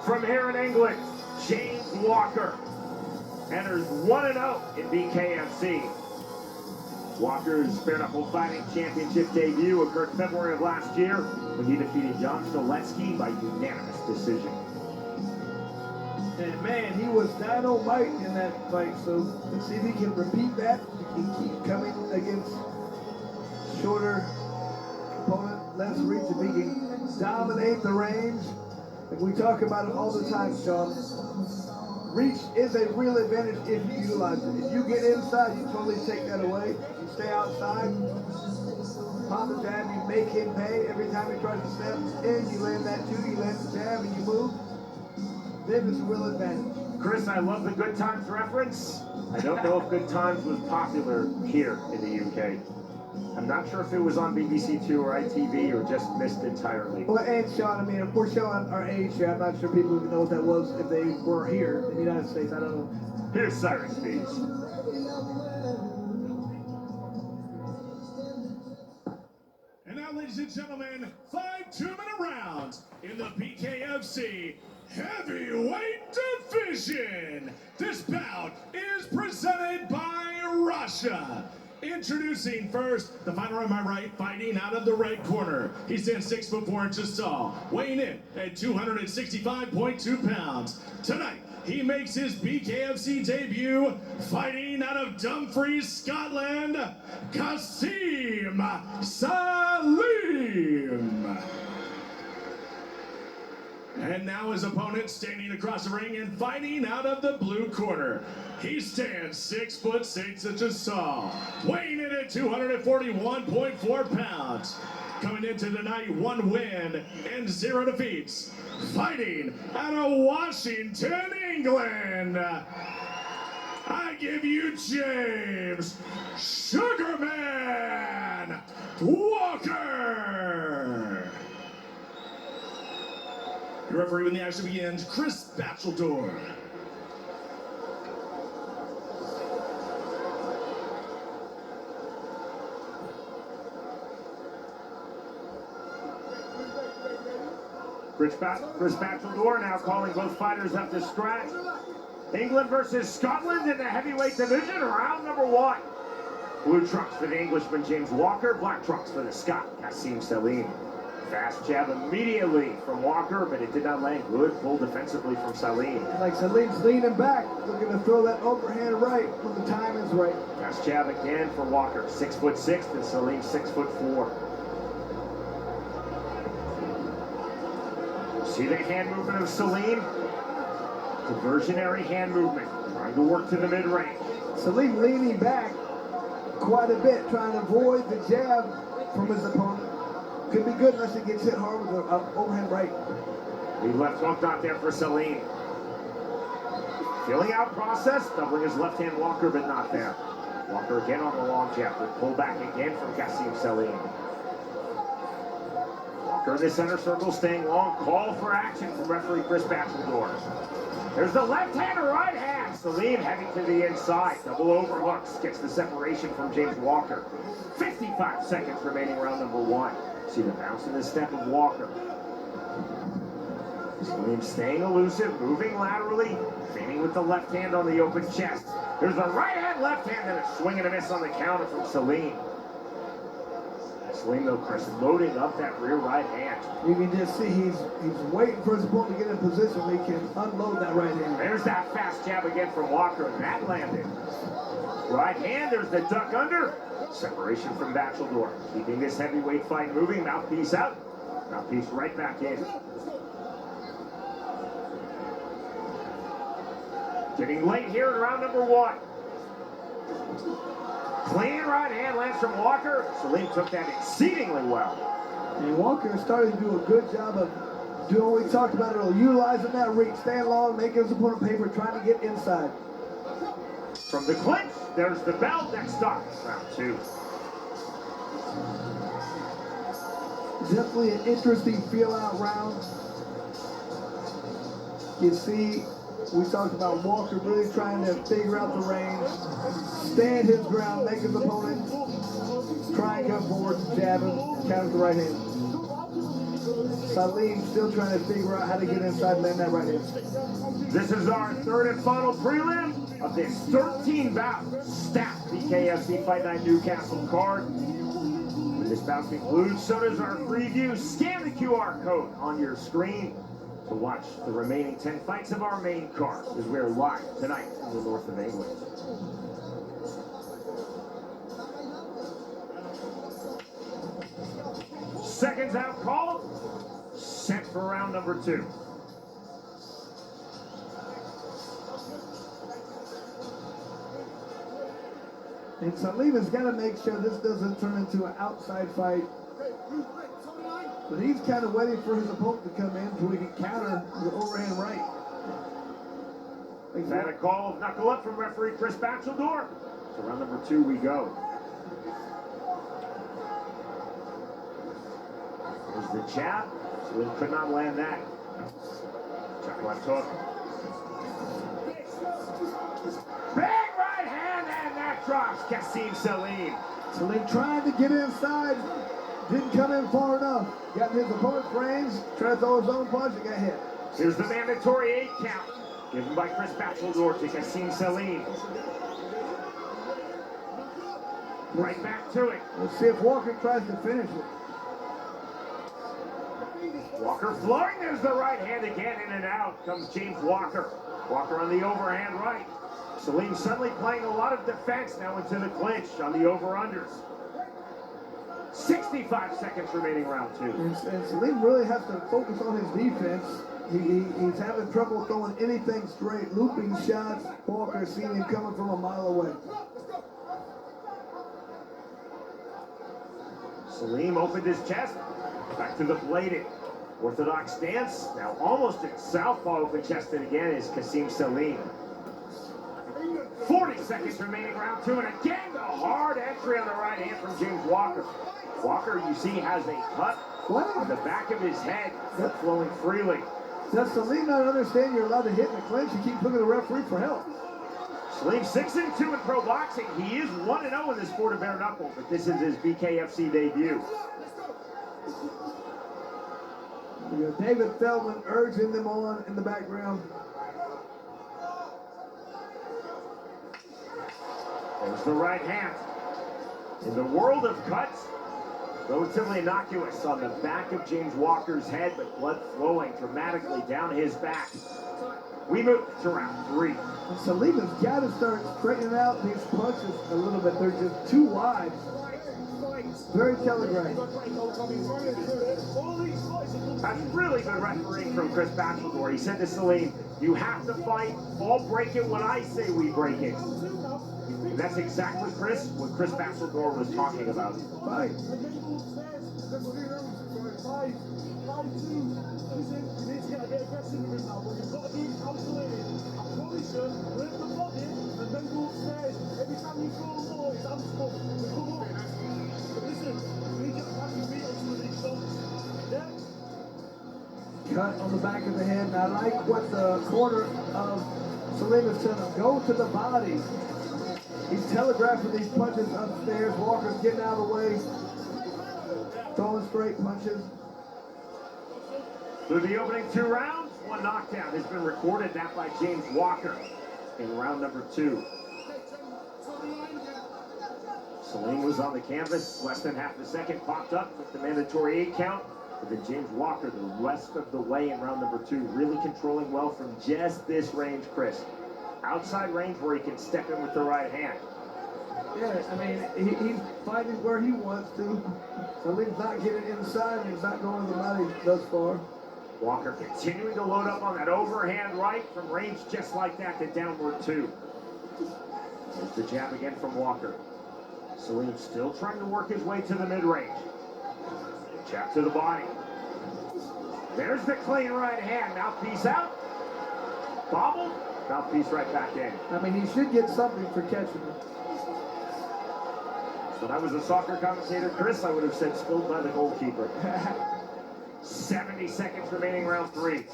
From here in England, James Walker enters 1-0 in BKFC. Walker's bare-knuckle fighting championship debut occurred February of last year when he defeated SULECKI by unanimous decision. And man, he was dynamite in that fight, so let's see if he can repeat that. He can keep coming against shorter opponent, less reach, if he can dominate the range. Like we talk about it all the time, Sean. Reach is a real advantage if you utilize it. If you get inside, you totally take that away. If you stay outside, pop the jab, you make him pay. Every time he tries to step in, you land that two, you land the jab, and you move. Then it's a real advantage. Chris, I love the Good Times reference. I don't know if Good Times was popular here in the UK. I'm not sure if it was on BBC Two or ITV or just missed entirely. Well, and Sean, I mean, if we're showing our age here, I'm not sure people even know what that was if they were here in the United States. I don't know. Here's Siren Speech. And now, ladies and gentlemen, 5 two-minute rounds in the BKFC Heavyweight Division. This bout is presented by Russia. Introducing first, the fighter on my right, fighting out of the red corner. He stands 6 foot 4 inches tall, weighing in at 265.2 pounds. Tonight, he makes his BKFC debut, fighting out of Dumfries, Scotland, Qasim Salim. And now his opponent standing across the ring and fighting out of the blue corner. He stands 6 foot 6 inches tall, weighing in at 241.4 pounds. Coming into tonight, 1 win and 0 defeats. Fighting out of Washington, England. I give you James Sugarman Walker. Your referee when the action begins, Chris Batcheldor. Chris Batcheldor now calling both fighters up to scratch. England versus Scotland in the heavyweight division, round number 1. Blue trunks for the Englishman James Walker, black trunks for the Scot Qasim Salim. Fast jab immediately from Walker, but it did not land good. Full defensively from Salim. Like Salim's leaning back, looking to throw that overhand right when the time is right. Fast jab again for Walker, 6 foot 6, and Salim 6 foot 4. See the hand movement of Salim? Diversionary hand movement, trying to work to the mid-range. Salim leaning back quite a bit, trying to avoid the jab from his opponent. Could be good unless he gets hit hard with an overhand right. The left hook not there for Salim. Feeling out process, doubling his left hand Walker, but not there. Walker again on the long jab, with pull back again from Qasim Salim. Walker in the center circle, staying long. Call for action from referee Chris Batcheldor. There's the left hand and right hand. Salim heavy to the inside. Double overhooks. Gets the separation from James Walker. 55 seconds remaining round number 1. See the bounce in the step of Walker. Salim staying elusive, moving laterally, feigning with the left hand on the open chest. There's the right hand, left hand, and a swing and a miss on the counter from Salim. Salim, though, Chris, loading up that rear right hand. You can just see he's waiting for his opponent to get in position where he can unload that right hand. There's that fast jab again from Walker, and that landed. Right hand, there's the duck under. Separation from Batcheldor. Keeping this heavyweight fight moving, mouthpiece out. Mouthpiece right back in. Getting late here in round number 1. Clean right hand lands from Walker. Salim took that exceedingly well. And Walker started to do a good job of doing what we talked about earlier, utilizing that reach, staying long, making his opponent pay for trying to get inside. From the clinch, there's the bell. Next up, round 2. Definitely an interesting feel-out round. You see, we talked about Walker really trying to figure out the range, stand his ground, make his opponent try and come forward, jab him, counter the right hand. Salim still trying to figure out how to get inside and land that right hand. This is our third and final prelim of this 13-bout stacked BKFC Fight Night Newcastle card. When this bout concludes, so does our preview. Scan the QR code on your screen to watch the remaining 10 fights of our main card, as we're live tonight in the north of England. Seconds out call, set for round number 2. And Salim has got to make sure this doesn't turn into an outside fight. But he's kind of waiting for his opponent to come in so he can counter the overhand right. We've had a call of knuckle up from referee Chris Batcheldor. To round number 2 we go. There's the jab. Salim could not land that. Check left hook. Big right hand, and that drops Kassim Salim. Salim trying to get inside. Didn't come in far enough. Got in his opponent's range. Tried to throw his own punch and got hit. Here's the mandatory 8 count. Given by Chris Batcheldor to Kassim Salim. Right back to it. Let's see if Walker tries to finish it. Walker flooring, there's the right hand again, in and out comes James Walker. Walker on the overhand right. Salim suddenly playing a lot of defense now into the clinch on the over-unders. 65 seconds remaining round 2. And Salim really has to focus on his defense. He's having trouble throwing anything straight, looping shots. Walker seeing him coming from a mile away. Salim opened his chest, back to the bladed. Orthodox stance, now almost in southpaw, open-chested again is Kassim Salim. 40 seconds remaining round 2, and again the hard entry on the right hand from James Walker. Walker, you see, has a cut on the back of his head, blood flowing freely. Does Salim not understand you're allowed to hit in the clinch? You keep looking at the referee for help. Salim 6-2 in pro boxing. He is 1-0 in the sport of bare knuckle, but this is his BKFC debut. You got David Feldman urging them on in the background. There's the right hand. In the world of cuts, relatively innocuous on the back of James Walker's head, but blood flowing dramatically down his back. We move to round 3. And Salim has got to start straightening out these punches a little bit. They're just too wide. Very telegraphed. That's really good refereeing from Chris Batcheldor. He said to Salim, you have to fight, I'll break it when I say we break it. And that's exactly, Chris, what Chris Batcheldor was talking about. Fight. Cut on the back of the head, and I like what the corner of Salim is telling him. Go to the body. He's telegraphing these punches upstairs. Walker's getting out of the way, throwing straight punches. Through the opening 2 rounds, 1 knockdown has been recorded, that by James Walker in round number 2. Salim was on the canvas, less than half a second, popped up with the mandatory 8 count. But then James Walker the rest of the way in round number 2, really controlling well from just this range, Chris. Outside range where he can step in with the right hand. Yeah, I mean, he's fighting where he wants to. Salim's not getting inside, and he's not going to the body thus far. Walker continuing to load up on that overhand right from range just like that to downward 2. There's the jab again from Walker. Salim still trying to work his way to the mid-range. Jab to the body. There's the clean right hand. Mouthpiece out. Bobbled. Mouthpiece right back in. I mean, he should get something for catching it. So if I was a soccer commentator, Chris, I would have said spilled by the goalkeeper. 70 seconds remaining round 3.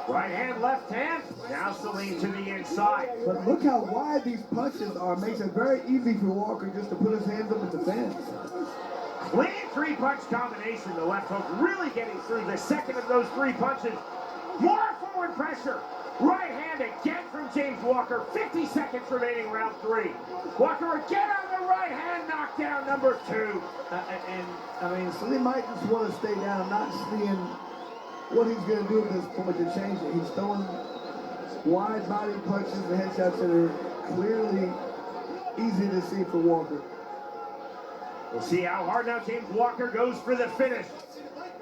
Right hand, left hand. Now Salim to the inside. But look how wide these punches are. Makes it very easy for Walker just to put his hands up and defend. I Clean three-punch combination. The left hook really getting through the second of those three punches. More forward pressure. Right hand again from James Walker. 50 seconds remaining, round 3. Walker again on the right hand, knockdown number 2. Salim might just want to stay down, not seeing what he's going to do at this point to change it. He's throwing wide body punches and headshots that are clearly easy to see for Walker. We'll see how hard now James Walker goes for the finish.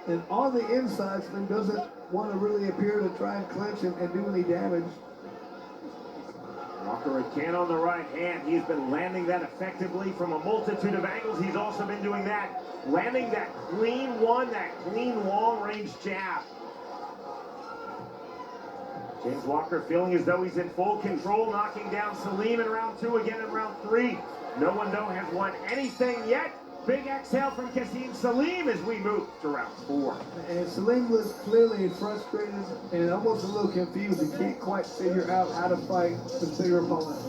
And on the inside, Slim doesn't want to really appear to try and clinch and do any damage. Walker again on the right hand. He's been landing that effectively from a multitude of angles. He's also been doing that, landing that clean one, that clean long-range jab. James Walker feeling as though he's in full control, knocking down Salim in round 2, again in round 3. No one, though, has won anything yet. Big exhale from Qasim Salim as we move to round 4. And Salim was clearly frustrated and almost a little confused. He can't quite figure out how to fight his bigger opponent.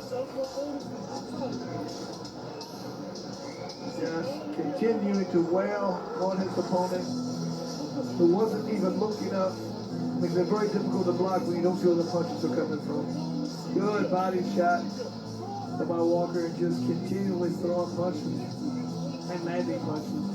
Just continuing to wail on his opponent, who wasn't even looking up. Makes it very difficult to block when you don't see where the punches are coming from. Good body shot by Walker, and just continually throwing punches and landing punches.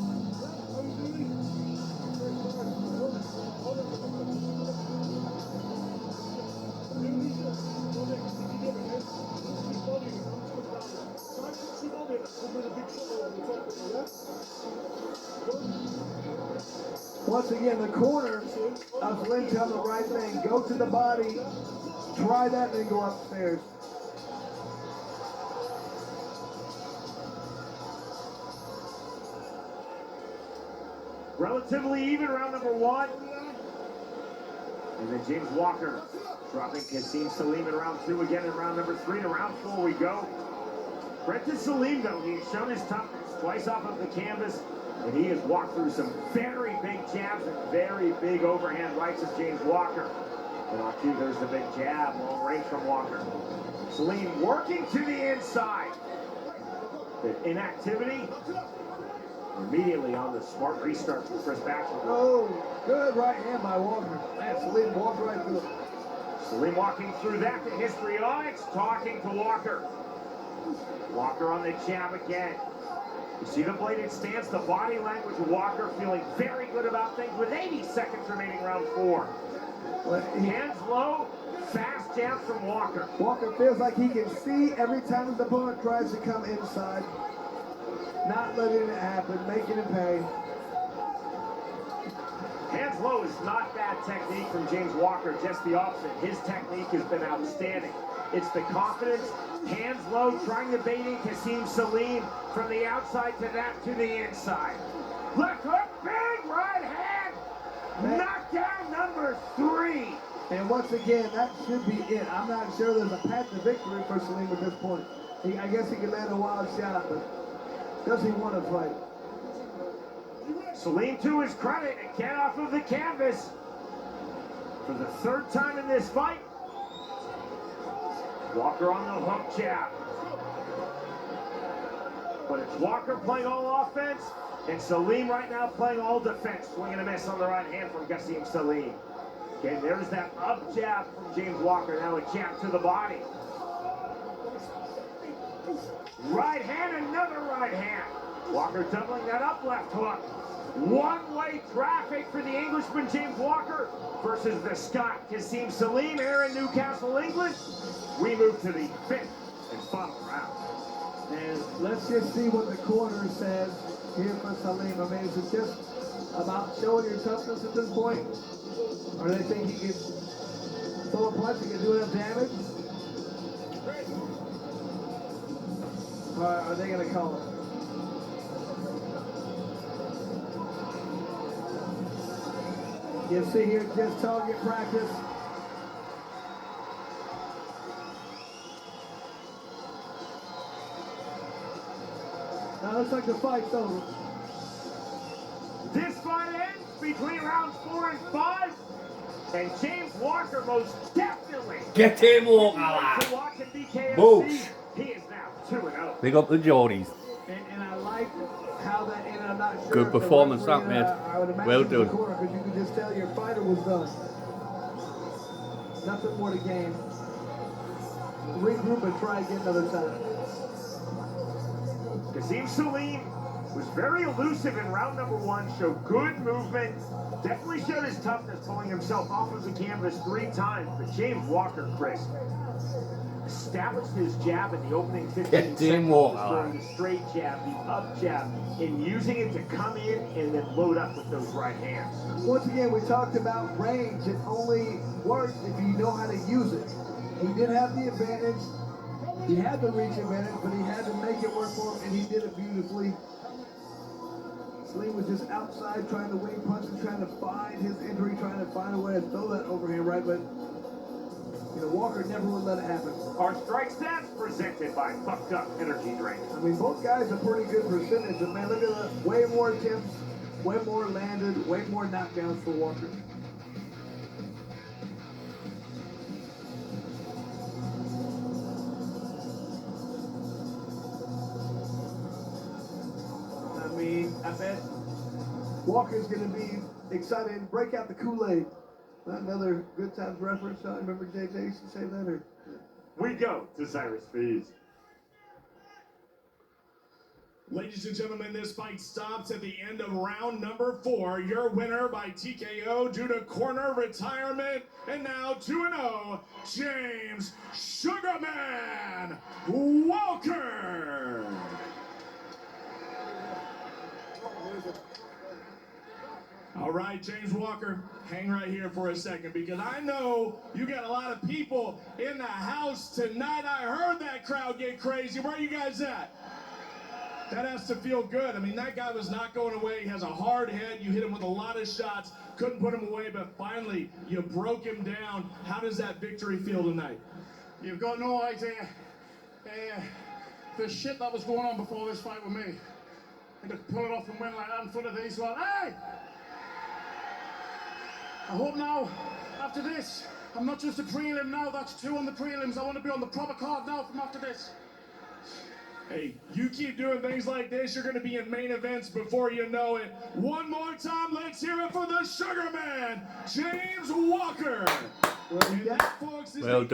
Once again, the corner of Lynn telling the right thing. Go to the body, try that, then go upstairs. Relatively even, round number 1. And then James Walker dropping Qasim Salim in round 2, again in round number 3. To round 4 we go. Brenton Salim, though, he's shown his toughness twice off of the canvas, and he has walked through some very big jabs and very big overhand rights of James Walker. And on 2, there's the big jab, long range from Walker. Salim working to the inside. The inactivity immediately on the smart restart from Chris Batchelor. Oh, good right hand by Walker. Man, Salim walked right through it. Salim walking through that, the histrionics talking to Walker. Walker on the jab again. You see the bladed stance, the body language of Walker, feeling very good about things with 80 seconds remaining, round 4. Hands low, fast jabs from Walker. Walker feels like he can see every time his opponent tries to come inside. Not letting it happen, making him pay. Hands low is not bad technique from James Walker, just the opposite. His technique has been outstanding. It's the confidence, hands low, trying to bait in Qasim Salim from the outside to that to the inside. Left hook, big right hand, knockdown number 3. And once again, that should be it. I'm not sure there's a path to victory for Salim at this point. I guess he can land a wild shot, but does he want to fight? Salim, to his credit, again off of the canvas. For the 3rd time in this fight. Walker on the hook jab. But it's Walker playing all offense, and Salim right now playing all defense. Swing and a miss on the right hand from Qasim Salim. Okay, there's that up jab from James Walker. Now a jab to the body. Right hand, another right hand. Walker doubling that up left hook. One-way traffic for the Englishman, James Walker, versus the Scot, Qasim Salim, here in Newcastle, England. We move to the 5th and final round. And let's just see what the corner says here for Salim. I mean, is it just about showing your toughness at this point? Or do they think he can throw a punch, he can do enough damage? Or are they going to call it? You see here, just target practice. Now looks like the fight's over. This fight ends between rounds 4 and 5. And James Walker most definitely Get him, Walker! to watch at BKFC. Boosh. He is now 2-0. Big up the Geordies. And I like how that, and I'm not sure Good if the performance, that, referee, mate. I would imagine Well in the done. corner, because you could just tell your fighter was done. Nothing more to gain. Regroup and try again another time. Kasim Salim was very elusive in round number 1, showed good movement, definitely showed his toughness, pulling himself off of the canvas 3 times. But James Walker, Chris, established his jab in the opening 15 seconds, throwing the straight jab, the up jab, and using it to come in and then load up with those right hands. Once again, we talked about range. It only works if you know how to use it. He did have the advantage. He had the reach advantage, but he had to make it work for him, and he did it beautifully. Salim was just outside trying to wing punch and trying to find his injury, trying to find a way to throw that overhand right, but Walker never would let it happen. Our strike stats presented by Fucked Up Energy Drink. I mean, both guys are pretty good percentage, but man, look at that. Way more attempts, way more landed, way more knockdowns for Walker. I mean, I bet Walker's going to be excited and break out the Kool-Aid. Another Good Times reference. I remember JJ used to say that. Or We go to Cyrus Fees. Ladies and gentlemen, this fight stops at the end of round number 4. Your winner by TKO due to corner retirement. And now 2-0, James Sugarman Walker. All right, James Walker, hang right here for a second, because I know you got a lot of people in the house tonight. I heard that crowd get crazy. Where are you guys at? That has to feel good. I mean, that guy was not going away. He has a hard head. You hit him with a lot of shots. Couldn't put him away, but finally, you broke him down. How does that victory feel tonight? You've got no idea the shit that was going on before this fight with me. And to pull it off and win like that in front of these ones. Hey! I hope now, after this, I'm not just a prelim now. That's 2 on the prelims. I want to be on the proper card now from after this. Hey, you keep doing things like this, you're going to be in main events before you know it. One more time, let's hear it for the Sugar Man, James Walker. well, And that, folks, is Well the done.